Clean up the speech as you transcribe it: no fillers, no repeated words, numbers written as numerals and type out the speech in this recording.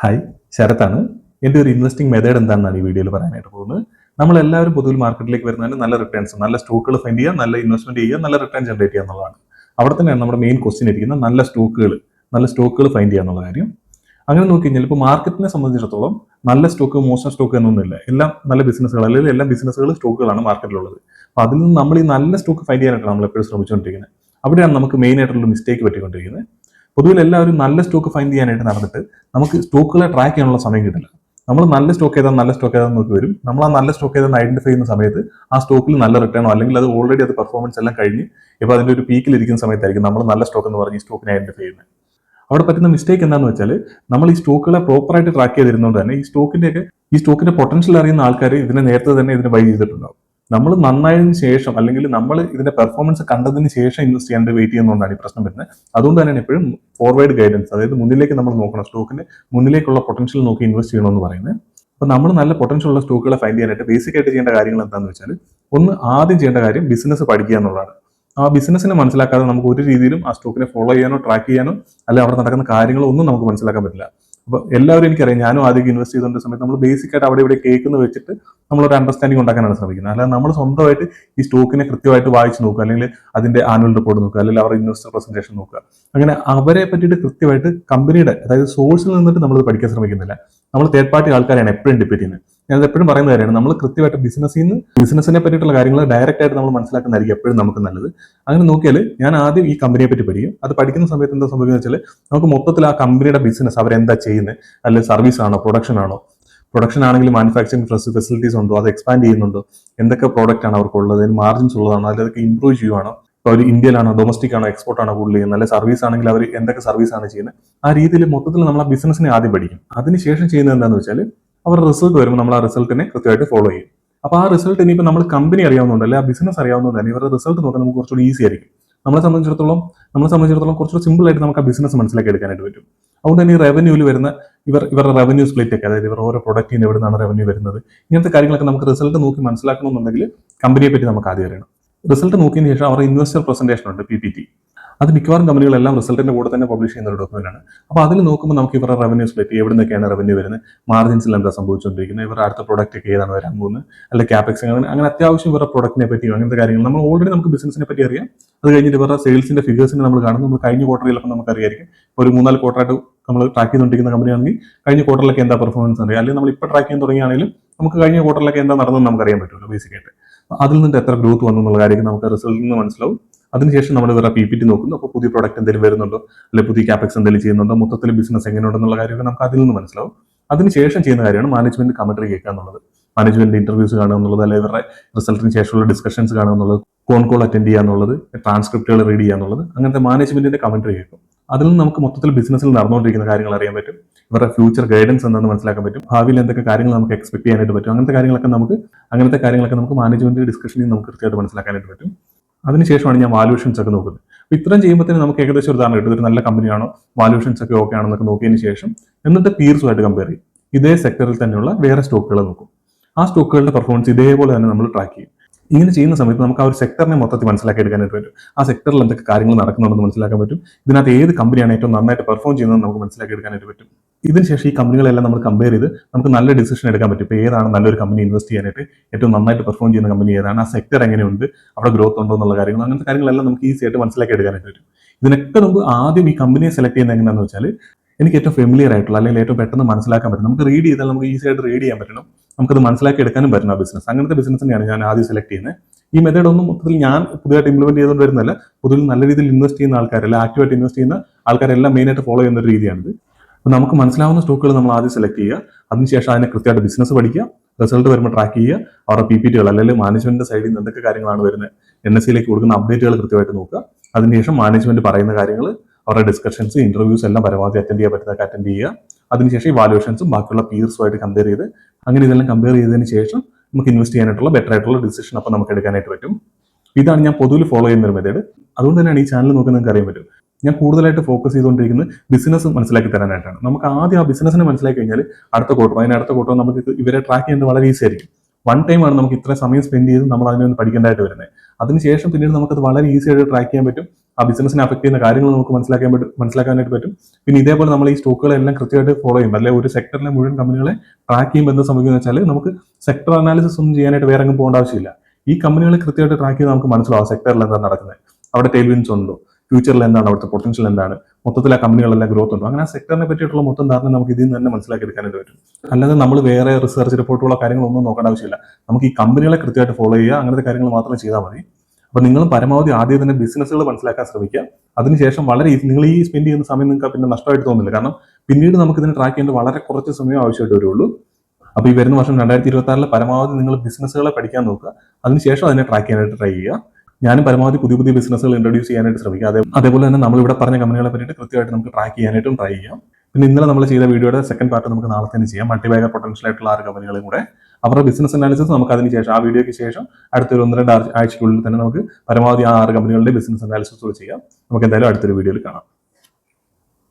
Hi, ശരത്താണ്. എൻ്റെ ഒരു investing method എന്താണെന്നാണ് ഈ വീഡിയോയിൽ പറയാനായിട്ട് പോകുന്നത്. നമ്മളെല്ലാവരും പൊതുവിൽ മാർക്കറ്റിലേക്ക് വരുന്നതിന് നല്ല റിട്ടേൺസ്, നല്ല സ്റ്റോക്കുകൾ ഫൈൻഡ് ചെയ്യുക, നല്ല ഇൻവെസ്റ്റ്മെന്റ് ചെയ്യുക, നല്ല റിട്ടേൺ ജനറേറ്റ് ചെയ്യുക എന്നുള്ളതാണ്. അവിടെ തന്നെയാണ് നമ്മുടെ മെയിൻ ക്വസ്റ്റ്യൻ ഇരിക്കുന്നത്. നല്ല സ്റ്റോക്കുകൾ ഫൈൻഡ് ചെയ്യുക എന്നുള്ള കാര്യം. അങ്ങനെ നോക്കി കഴിഞ്ഞാൽ ഇപ്പോൾ മാർക്കറ്റിനെ സംബന്ധിച്ചിടത്തോളം നല്ല സ്റ്റോക്ക്, മോശം സ്റ്റോക്ക് എന്നൊന്നുമില്ല. എല്ലാം നല്ല ബിസിനസ്സുകൾ, അല്ലെങ്കിൽ എല്ലാ ബിസിനസ്സുകളും സ്റ്റോക്കുകളാണ് മാർക്കറ്റിലുള്ളത്. അപ്പോൾ അതിൽ നിന്ന് നമ്മൾ ഈ നല്ല സ്റ്റോക്ക് ഫൈൻഡ് ചെയ്യാനായിട്ടാണ് നമ്മൾ എപ്പോഴും ശ്രമിച്ചുകൊണ്ടിരിക്കുന്നത്. അവിടെയാണ് നമുക്ക് മെയിൻ ആയിട്ടുള്ള മിസ്റ്റേക്ക് പറ്റിക്കൊണ്ടിരിക്കുന്നത്. പൊതുവിൽ എല്ലാവരും നല്ല സ്റ്റോക്ക് ഫൈൻഡ് ചെയ്യാനായിട്ട് നടന്നിട്ട് നമുക്ക് സ്റ്റോക്കുകളെ ട്രാക്ക് ചെയ്യാനുള്ള സമയം കിട്ടില്ല. നമ്മൾ നല്ല സ്റ്റോക്ക് ഏതാന്ന് നോക്കി വരും. നമ്മൾ ആ നല്ല സ്റ്റോക്ക് ഏതാന്ന് ഐഡന്റിഫൈ ചെയ്യുന്ന സമയത്ത് ആ സ്റ്റോക്കിൽ നല്ല റിട്ടേണോ, അല്ലെങ്കിൽ അത് ഓൾറെഡി അത് പെർഫോമൻസ് എല്ലാം കഴിഞ്ഞ് ഇപ്പോൾ അതിന്റെ ഒരു പീക്കിൽ ഇരിക്കുന്ന സമയത്തായിരിക്കും നമ്മൾ നല്ല സ്റ്റോക്ക് എന്ന് പറഞ്ഞ് ഈ സ്റ്റോക്കിനെ ഐഡന്റിഫൈ ചെയ്യുന്നത്. അവിടെ പറ്റുന്ന മിസ്റ്റേക്ക് എന്താണെന്ന് വെച്ചാൽ, നമ്മൾ ഈ സ്റ്റോക്കുകളെ പ്രോപ്പറായിട്ട് ട്രാക്ക് ചെയ്തിരുന്നതുകൊണ്ട് തന്നെ ഈ സ്റ്റോക്കിന്റെ പൊട്ടൻഷ്യൽ അറിയുന്ന ആൾക്കാർ ഇതിനെ നേരത്തെ തന്നെ ഇതിനെ ബൈ ചെയ്തിട്ടുണ്ടാവും. നമ്മൾ നന്നായതിനു ശേഷം, അല്ലെങ്കിൽ നമ്മൾ ഇതിന്റെ പെർഫോമൻസ് കണ്ടതിന് ശേഷം ഇൻവെസ്റ്റ് ചെയ്യാണ്ട് വെയിറ്റ് ചെയ്യുന്നതുകൊണ്ടാണ് ഈ പ്രശ്നം വരുന്നത്. അതുകൊണ്ട് തന്നെയാണ് എപ്പോഴും ഫോർവേഡ് ഗൈഡൻസ്, അതായത് മുന്നിലേക്ക് നമ്മൾ നോക്കണം, സ്റ്റോക്കിന്റെ മുന്നിലേക്കുള്ള പൊട്ടൻഷ്യൽ നോക്കി ഇൻവെസ്റ്റ് ചെയ്യണമെന്ന് പറയുന്നത്. അപ്പോൾ നമ്മൾ നല്ല പൊട്ടൻഷ്യൽ ഉള്ള സ്റ്റോക്കുകളെ ഫൈൻഡ് ചെയ്യാനായിട്ട് ബേസിക് ആയിട്ട് ചെയ്യേണ്ട കാര്യങ്ങൾ എന്താണെന്ന് വെച്ചാൽ, ഒന്ന് ആദ്യം ചെയ്യേണ്ട കാര്യം ബിസിനസ് പഠിക്കുക എന്നുള്ളതാണ്. ആ ബിസിനസ്സിനെ മനസ്സിലാക്കാതെ നമുക്ക് ഒരു രീതിയിലും ആ സ്റ്റോക്കിനെ ഫോളോ ചെയ്യാനോ ട്രാക്ക് ചെയ്യാനോ, അല്ലെങ്കിൽ അവിടെ നടക്കുന്ന കാര്യങ്ങളോ ഒന്നും നമുക്ക് മനസ്സിലാക്കാൻ പറ്റില്ല. അപ്പോൾ എല്ലാവരും എനിക്കറിയാം, ഞാനും ആദ്യം ഇൻവെസ്റ്റ് ചെയ്തുകൊണ്ട സമയത്ത് നമ്മൾ ബേസിക് ആയിട്ട് അവിടെ ഇവിടെ കേൾക്കുന്ന വെച്ചിട്ട് നമ്മളൊരു അണ്ടർസ്റ്റാൻഡിംഗ് ഉണ്ടാക്കാനാണ് ശ്രമിക്കുന്നത്. അല്ലാതെ നമ്മൾ സ്വന്തമായിട്ട് ഈ സ്റ്റോക്കിനെ കൃത്യമായിട്ട് വായിച്ച് നോക്കുക, അല്ലെങ്കിൽ അതിന്റെ ആനുവൽ റിപ്പോർട്ട് നോക്കുക, അല്ലെങ്കിൽ അവരുടെ ഇൻവെസ്റ്റർ പ്രസന്റേഷൻ നോക്കുക. അങ്ങനെ അവരെ പറ്റിയിട്ട് കൃത്യമായിട്ട് കമ്പനിയുടെ, അതായത് സോഴ്സിൽ നിന്നിട്ട് നമ്മൾ പഠിക്കാൻ ശ്രമിക്കുന്നില്ല. നമ്മൾ തേർഡ് പാർട്ടി ആൾക്കാരെയാണ് എപ്പോഴും ഡിപ്പെൻഡ് ചെയ്യുന്നത്. ഞാനത് എപ്പോഴും പറയുന്ന കാര്യമാണ്. നമ്മൾ കൃത്യമായിട്ട് ബിസിനസിനെ പറ്റിയിട്ടുള്ള കാര്യങ്ങൾ ഡയറക്റ്റ് ആയിട്ട് നമ്മൾ മനസ്സിലാക്കുന്നതായിരിക്കും എപ്പോഴും നമുക്ക് നല്ലത്. അങ്ങനെ നോക്കിയാൽ ഞാൻ ആദ്യം ഈ കമ്പനിയെ പറ്റി പഠിക്കും. അത് പഠിക്കുന്ന സമയത്ത് എന്താ സംഭവിക്കുന്നത് വെച്ചാൽ, നമുക്ക് മൊത്തത്തിൽ ആ കമ്പനിയുടെ ബിസിനസ്, അവരെന്താ ചെയ്യുന്നത്, അല്ലെങ്കിൽ സർവീസ് ആണോ, പ്രൊഡക്ഷൻ ആണെങ്കിൽ മാനുഫാക്ചറിംഗ് ഫെസിലിറ്റീസ് ഉണ്ടോ, അത് എക്സ്പാൻഡ് ചെയ്യുന്നുണ്ടോ, എന്തൊക്കെ പ്രോഡക്റ്റ് ആണ് അവർക്കുള്ളത്, അതിന് മാർജിൻസ് ഉള്ളതാണോ, അതിലൊക്കെ ഇംപ്രൂവ് ചെയ്യുവാണോ, ഇപ്പോൾ അവർ ഇന്ത്യയിലാണോ, ഡൊമസ്റ്റിക് ആണോ, എക്സ്പോർട്ട് ആണോ കൂടുതൽ ചെയ്യുന്നത്, അല്ലെങ്കിൽ സർവീസ് ആണെങ്കിൽ അവർ എന്തൊക്കെ സർവീസ് ആണ് ചെയ്യുന്നത്. ആ രീതിയിൽ മൊത്തത്തിൽ നമ്മൾ ആ ബിസിനസിനെ ആദ്യം പഠിക്കും. അതിനുശേഷം ചെയ്യുന്നത് എന്താണെന്ന് വെച്ചാൽ, അവരുടെ റിസൾട്ട് വരുമ്പോൾ നമ്മൾ ആ റിസൾട്ടിനെ കൃത്യമായിട്ട് ഫോളോ ചെയ്യും. അപ്പോൾ ആ റിസൾട്ട് ഇനിയിപ്പോൾ നമ്മൾ കമ്പനി അറിയാവുന്നതുകൊണ്ട്, അല്ലെങ്കിൽ ആ ബിസിനസ് അറിയാവുന്നതുകൊണ്ട് തന്നെ ഇവരുടെ റിസൾട്ട് നോക്കാൻ നമുക്ക് കുറച്ചുകൂടി ഈസി ആയിരിക്കും. നമ്മളെ സംബന്ധിച്ചിടത്തോളം കുറച്ചുകൂടി സിമ്പിൾ ആയിട്ട് നമുക്ക് ആ ബിസിനസ് മനസ്സിലാക്കി എടുക്കാനായിട്ട് പറ്റും. അതുകൊണ്ട് തന്നെ ഈ റവന്യൂവിൽ വരുന്ന ഇവരുടെ റവന്യൂ സ്പ്ലിറ്റ് ഒക്കെ, അതായത് ഇവർ ഓരോ പ്രൊഡക്റ്റിന് എവിടെ നിന്നാണ് റവന്യൂ വരുന്നത്, ഇങ്ങനത്തെ കാര്യങ്ങളൊക്കെ നമുക്ക് റിസൾട്ട് നോക്കി മനസ്സിലാക്കണമെന്നുണ്ടെങ്കിൽ കമ്പനിയെ പറ്റി നമുക്ക് ആദ്യം അറിയണം. റിസൾട്ട് നോക്കിയതിന് ശേഷം അവരുടെ ഇൻവെസ്റ്റർ പ്രസന്റേഷൻ ഉണ്ട്, PPT. അത് മിക്കവാറും കമ്പനികളെല്ലാം റിസൾട്ടിന്റെ കൂടെ തന്നെ പബ്ലിഷ് ചെയ്യുന്ന ഒരു ഡോക്യുമെന്റ് ആണ്. അപ്പോൾ അതിൽ നോക്കുമ്പോൾ നമുക്ക് ഇവരുടെ റവന്യൂ സ്പ്ലിറ്റ്, എവിടെ നിന്നൊക്കെയാണ് റവന്യൂ വരുന്നത്, മാർജിൻസിൽ എന്താ സംഭവിച്ചുകൊണ്ടിരിക്കുന്നത്, ഇവരുടെ അടുത്ത പ്രൊഡക്റ്റ് ഒക്കെ ഏതാണ് വരാൻ പോകുന്നത്, അല്ലെങ്കിൽ ക്യാപെക്സ്, അങ്ങനെ അത്യാവശ്യം ഇവരുടെ പ്രൊഡക്റ്റിനെ പറ്റിയോ അങ്ങനത്തെ കാര്യങ്ങൾ നമ്മൾ ഓൾറെഡി നമുക്ക് ബിസിനസിനെ പറ്റി അറിയാം. അത് കഴിഞ്ഞിട്ട് ഇവരുടെ സെയിൽസിന്റെ ഫിഗേഴ്സിനെ നമ്മൾ കാണും. നമ്മൾ കഴിഞ്ഞ ക്വാർട്ടറിലൊക്കെ നമുക്ക് അറിയായിരിക്കും. ഒരു 3-4 ക്വാർട്ടറായിട്ട് നമ്മൾ ട്രാക്ക് ചെയ്തുകൊണ്ടിരിക്കുന്ന കമ്പനിയാണെങ്കിൽ കഴിഞ്ഞ ക്വാർട്ടറിലൊക്കെ എന്താ പെർഫോമൻസ് അറിയാം, അല്ലെങ്കിൽ നമ്മൾ ഇപ്പോൾ ട്രാക്ക് ചെയ്യാൻ തുടങ്ങിയാണെങ്കിലും നമുക്ക് കഴിഞ്ഞ ക്വാർട്ടറിലൊക്കെ എന്താ നടന്നതെന്ന് നമുക്ക് അറിയാൻ പറ്റുമല്ലോ ബേസിക്കായിട്ട്. അതിൽ നിന്ന് എത്ര ഗ്രോത്ത് വന്നു എന്നുള്ള കാര്യം നമുക്ക് റിസൾട്ടിൽ നിന്ന് മനസ്സിലാവും. അതിനുശേഷം നമ്മൾ ഇവരുടെ PPT നോക്കുന്നു. അപ്പോൾ പുതിയ പ്രൊഡക്റ്റ് എന്തെങ്കിലും വരുന്നുണ്ടോ, അല്ലെങ്കിൽ പുതിയ ക്യാപെക്സ് എന്തെങ്കിലും ചെയ്യുന്നുണ്ടോ, മൊത്തത്തിൽ ബിസിനസ് എങ്ങനെയുണ്ടെന്നുള്ള കാര്യമൊക്കെ നമുക്ക് അതിൽ നിന്ന് മനസ്സിലാവും. അതിനുശേഷം ചെയ്യുന്ന കാര്യമാണ് മാനേജ്മെന്റ് കമന്ററി കേൾക്കുക എന്നുള്ളത്, മാനേജ്മെന്റ് ഇന്റർവ്യൂസ് കാണുക എന്നുള്ളത്, അല്ലെങ്കിൽ ഇവരുടെ റിസൾട്ടിന് ശേഷമുള്ള ഡിസ്കഷൻസ് കാണുക എന്നുള്ളത്, കോൺ കോൾ അറ്റൻഡ് ചെയ്യുക എന്നുള്ളത്, ട്രാൻസ്ക്രിപ്റ്റുകൾ റീഡ് ചെയ്യുക എന്നുള്ളത്, അങ്ങനത്തെ മാനേജ്മെന്റിന്റെ കമന്ററി കേൾക്കും. അതിൽ നിന്ന് നമുക്ക് മൊത്തത്തിൽ ബിസിനസ്സിൽ നടന്നുകൊണ്ടിരിക്കുന്ന കാര്യങ്ങൾ അറിയാൻ പറ്റും. ഇവരുടെ ഫ്യൂച്ചർ ഗൈഡൻസ് എന്താണെന്ന് മനസ്സിലാക്കാൻ പറ്റും. ഭാവിയിൽ എന്തൊക്കെ കാര്യങ്ങൾ നമുക്ക് എക്സ്പെക്ട് ചെയ്യാനായിട്ട് പറ്റും. അങ്ങനത്തെ കാര്യങ്ങളൊക്കെ നമുക്ക് മാനേജ്മെന്റ് ഡിസ്കഷനിൽ നമുക്ക് കൃത്യമായിട്ട് മനസ്സിലാക്കാനായിട്ട് പറ്റും. അതിനുശേഷമാണ് ഞാൻ വാല്യൂഷൻസ് ഒക്കെ നോക്കുന്നത്. അപ്പോൾ ഇത്രയും ചെയ്യുമ്പോഴത്തേനും നമുക്ക് ഏകദേശം ഒരു ധാരണ കിട്ടും, ഒരു നല്ല കമ്പനിയാണോ, വാല്യൂഷൻസ് ഒക്കെ ഓക്കെ ആണെന്നൊക്കെ നോക്കിയതിന് ശേഷം എന്നിട്ട് പീർസുമായിട്ട് കമ്പയർ ചെയ്യും. ഇതേ സെക്ടറിൽ തന്നെയുള്ള വേറെ സ്റ്റോക്കുകൾ നോക്കും. ആ സ്റ്റോക്കുകളുടെ പെർഫോമൻസ് ഇതേപോലെ തന്നെ നമ്മൾ ട്രാക്ക് ചെയ്യും. ഇങ്ങനെ ചെയ്യുന്ന സമയത്ത് നമുക്ക് ആ ഒരു സെക്ടറിനെ മൊത്തത്തിൽ മനസ്സിലാക്കി എടുക്കാനായിട്ട് പറ്റും. ആ സെക്ടറിൽ എന്തൊക്കെ കാര്യങ്ങൾ നടക്കുന്നുണ്ടെന്ന് മനസ്സിലാക്കാൻ പറ്റും. ഇതിനകത്ത് ഏത് കമ്പനിയാണ് ഏറ്റവും നന്നായിട്ട് പെർഫോം ചെയ്യുന്നത് നമുക്ക് മനസ്സിലാക്കി എടുക്കാനായിട്ട് പറ്റും. ഇതിനുശേഷം ഈ കമ്പനികളെല്ലാം നമ്മൾ കമ്പയർ ചെയ്ത് നമുക്ക് നല്ല ഡിസിഷൻ എടുക്കാൻ പറ്റും. ഇപ്പോൾ ഏതാണ് നല്ലൊരു കമ്പനി ഇൻവെസ്റ്റ് ചെയ്യാനായിട്ട് ഏറ്റവും നന്നായിട്ട് പെർഫോം ചെയ്യുന്ന കമ്പനി ഏതാണ്, ആ സെക്ടർ എങ്ങനെയുണ്ട്, അവിടെ ഗ്രോത്ത് ഉണ്ടോ എന്നുള്ള കാര്യങ്ങൾ, അങ്ങനത്തെ കാര്യങ്ങളെല്ലാം നമുക്ക് ഈസി ആയിട്ട് മനസ്സിലാക്കി എടുക്കാനായിട്ട് പറ്റും. ഇതിനൊക്കെ നമുക്ക് ആദ്യം ഈ കമ്പനിയെ സെലക്ട് ചെയ്യുന്നത് എങ്ങനെയാണെന്ന് വെച്ചാൽ, എനിക്ക് ഏറ്റവും ഫെമിലിയർ ആയിട്ടുള്ള, അല്ലെങ്കിൽ ഏറ്റവും പെട്ടെന്ന് മനസ്സിലാക്കാൻ പറ്റും, നമുക്ക് റീഡ് ചെയ്താൽ നമുക്ക് ഈസി ആയിട്ട് റീഡ് ചെയ്യാൻ പറ്റണം, നമുക്കത് മനസ്സിലാക്കി എടുക്കാനും പറ്റുന്ന ബിസിനസ്, അങ്ങനത്തെ ബിസിനസ്സിനെയാണ് ഞാൻ ആദ്യം സെലക്ട് ചെയ്യുന്നത്. ഈ മെത്തേഡ് ഒന്നും മൊത്തത്തിൽ ഞാൻ പുതിയതായിട്ട് ഇംപ്ലിമെന്റ് ചെയ്തുകൊണ്ട് വരുന്നില്ല. പൊതുവിൽ നല്ല രീതിയിൽ ഇൻവെസ്റ്റ് ചെയ്യുന്ന ആൾക്കാരല്ല, ആക്റ്റീവായിട്ട് ഇൻവെസ്റ്റ് ചെയ്യുന്ന ആൾക്കാരെല്ലാം മെയിനായിട്ട് ഫോളോ ചെയ്യുന്ന ഒരു രീതിയാണിത്. അപ്പോൾ നമുക്ക് മനസ്സിലാവുന്ന സ്റ്റോക്കുകൾ നമ്മൾ ആദ്യം സെലക്ട് ചെയ്യുക. അതിനുശേഷം അതിനെ കൃത്യമായിട്ട് ബിസിനസ് പഠിക്കുക, റിസൾട്ട് വരുമ്പോൾ ട്രാക്ക് ചെയ്യുക, അവരുടെ PPTകൾ, അല്ലെങ്കിൽ മാനേജ്മെന്റിന്റെ സൈഡിൽ നിന്ന് എന്തൊക്കെ കാര്യങ്ങളാണ് വരുന്നത്, NSEയിലേക്ക് കൊടുക്കുന്ന അപ്ഡേറ്റുകൾ കൃത്യമായിട്ട് നോക്കുക. അതിനുശേഷം മാനേജ്മെന്റ് പറയുന്ന കാര്യങ്ങൾ, അവരുടെ ഡിസ്കഷൻസ്, ഇന്റർവ്യൂസ് എല്ലാം പരമാവധി അറ്റൻഡ് ചെയ്യാൻ പറ്റുന്നതൊക്കെ അറ്റൻഡ് ചെയ്യുക. അതിനുശേഷം ഈ വാല്യൂഷൻസും ബാക്കിയുള്ള പീർസുമായിട്ട് കമ്പയർ ചെയ്ത്, അങ്ങനെ ഇതെല്ലാം കമ്പയർ ചെയ്തതിന് ശേഷം നമുക്ക് ഇൻവെസ്റ്റ് ചെയ്യാനായിട്ടുള്ള ബെറ്റർ ആയിട്ടുള്ള ഡിസിഷൻ അപ്പോൾ നമുക്ക് എടുക്കാനായിട്ട് പറ്റും. ഇതാണ് ഞാൻ പൊതുവിൽ ഫോളോ ചെയ്യുന്ന ഒരു മെത്തേഡ്. അതുകൊണ്ട് തന്നെയാണ് ഈ ചാനൽ നോക്കുന്നത് നിങ്ങൾക്ക് അറിയാൻ പറ്റും. ഞാൻ കൂടുതലായിട്ട് ഫോക്കസ് ചെയ്തുകൊണ്ടിരിക്കുന്നത് ബിസിനസ് മനസ്സിലാക്കി തരാനായിട്ടാണ്. നമുക്ക് ആദ്യം ആ ബിസിനസിനെ മനസ്സിലാക്കി കഴിഞ്ഞാൽ അടുത്ത ക്വാർട്ടർ നമുക്ക് ഇവരെ ട്രാക്ക് ചെയ്യുന്നത് വളരെ ഈസി ആയിരിക്കും. വൺ ടൈമാണ് നമുക്ക് ഇത്ര സമയം സ്പെൻഡ് ചെയ്ത് നമ്മൾ അതിനൊന്ന് പഠിക്കേണ്ടതായിട്ട് വരുന്നത്. അതിനുശേഷം പിന്നീട് നമുക്കത് വളരെ ഈസി ആയിട്ട് ട്രാക്ക് ചെയ്യാൻ പറ്റും. ആ ബിസിനസിനെ അഫക്ട് ചെയ്യുന്ന കാര്യങ്ങൾ നമുക്ക് മനസ്സിലാക്കാനായിട്ട് പറ്റും. പിന്നെ ഇതേപോലെ നമ്മൾ ഈ സ്റ്റോക്കുകളെല്ലാം കൃത്യമായിട്ട് ഫോളോ ചെയ്യും, അല്ലെങ്കിൽ ഒരു സെക്ടറിലെ മുഴുവൻ കമ്പനികളെ ട്രാക്ക് ചെയ്യുമ്പോൾ എന്താ സംഭവിക്കുന്നത് വെച്ചാൽ നമുക്ക് സെക്ടർ അനാലിസിസ് ഒന്നും ചെയ്യാനായിട്ട് വേറെ എങ്ങും പോകേണ്ട ആവശ്യമില്ല. ഈ കമ്പനികളെ കൃത്യമായിട്ട് ട്രാക്ക് ചെയ്ത് നമുക്ക് മനസ്സിലാവും സെക്ടറിൽ എന്താണ് നടക്കുന്നത്, അവിടെ ടെയിൽവിൻസ് ഉണ്ടോ, ഫ്യൂച്ചറിൽ എന്താണ്, അവിടുത്തെ പൊട്ടൻഷ്യൽ എന്താണ്, മൊത്തത്തിൽ ആ കമ്പനികളെല്ലാം ഗ്രോത്ത് ഉണ്ടോ, അങ്ങനെ ആ സെക്ടറിനെ പറ്റിയിട്ടുള്ള മൊത്തം ധാരണ നമുക്ക് ഇതിൽ നിന്ന് തന്നെ മനസ്സിലാക്കിയെടുക്കാനായിട്ട് പറ്റും. അല്ലാതെ നമ്മൾ വേറെ റിസർച്ച് റിപ്പോർട്ടുകളോ കാര്യങ്ങളൊന്നും നോക്കേണ്ട ആവശ്യമില്ല. നമുക്ക് ഈ കമ്പനികളെ കൃത്യമായിട്ട് ഫോളോ ചെയ്യുക, അങ്ങനത്തെ കാര്യങ്ങൾ മാത്രം ചെയ്താൽ മതി. അപ്പോൾ നിങ്ങളും പരമാവധി ആദ്യം തന്നെ ബിസിനസ്സുകൾ മനസ്സിലാക്കാൻ ശ്രമിക്കുക. അതിനുശേഷം വളരെ നിങ്ങൾ ഈ സ്പെൻഡ് ചെയ്യുന്ന സമയം നിങ്ങൾക്ക് പിന്നെ നഷ്ടമായിട്ട് തോന്നില്ല. കാരണം പിന്നീട് നമുക്ക് ഇതിനെ ട്രാക്ക് ചെയ്യേണ്ട വളരെ കുറച്ച് സമയം ആവശ്യമായിട്ട് വരുള്ളൂ. അപ്പോൾ ഈ വരുന്ന വർഷം 2026 പരമാവധി നിങ്ങൾ ബിസിനസ്സുകളെ പഠിക്കാൻ നോക്കുക. അതിനുശേഷം അതിനെ ട്രാക്ക് ചെയ്യാനായിട്ട് ട്രൈ ചെയ്യുക. ഞാനും പരമാവധി പുതിയ പുതിയ ബിസിനസ്സുകൾ ഇൻട്രൊഡ്യൂസ് ചെയ്യാനായിട്ട് ശ്രമിക്കുക. അതേപോലെ തന്നെ നമ്മൾ ഇവിടെ പറഞ്ഞ കമ്പനികളെ പറ്റിയിട്ട് കൃത്യമായിട്ട് നമുക്ക് ട്രാക്ക് ചെയ്യാനായിട്ടും ട്രൈ ചെയ്യാം. പിന്നെ ഇന്നലെ നമ്മൾ ചെയ്ത വീഡിയോയുടെ സെക്കൻഡ് പാർട്ട് നമുക്ക് നാളെ തന്നെ ചെയ്യാം. മൾട്ടിബാഗർ പൊട്ടൻഷ്യൽ ആയിട്ടുള്ള 6 കമ്പനികളും കൂടെ അവരുടെ ബിസിനസ് അനാലിസിസ് നമുക്ക് അതിന് ശേഷം, ആ വീഡിയോയ്ക്ക് ശേഷം അടുത്തൊരു 1-2 ആഴ്ചയ്ക്കുള്ളിൽ തന്നെ നമുക്ക് പരമാവധി ആ 6 കമ്പനികളുടെ ബിസിനസ് അനാലിസിസ് ചെയ്യാം. നമുക്ക് എന്തായാലും അടുത്തൊരു വീഡിയോയിൽ കാണാം.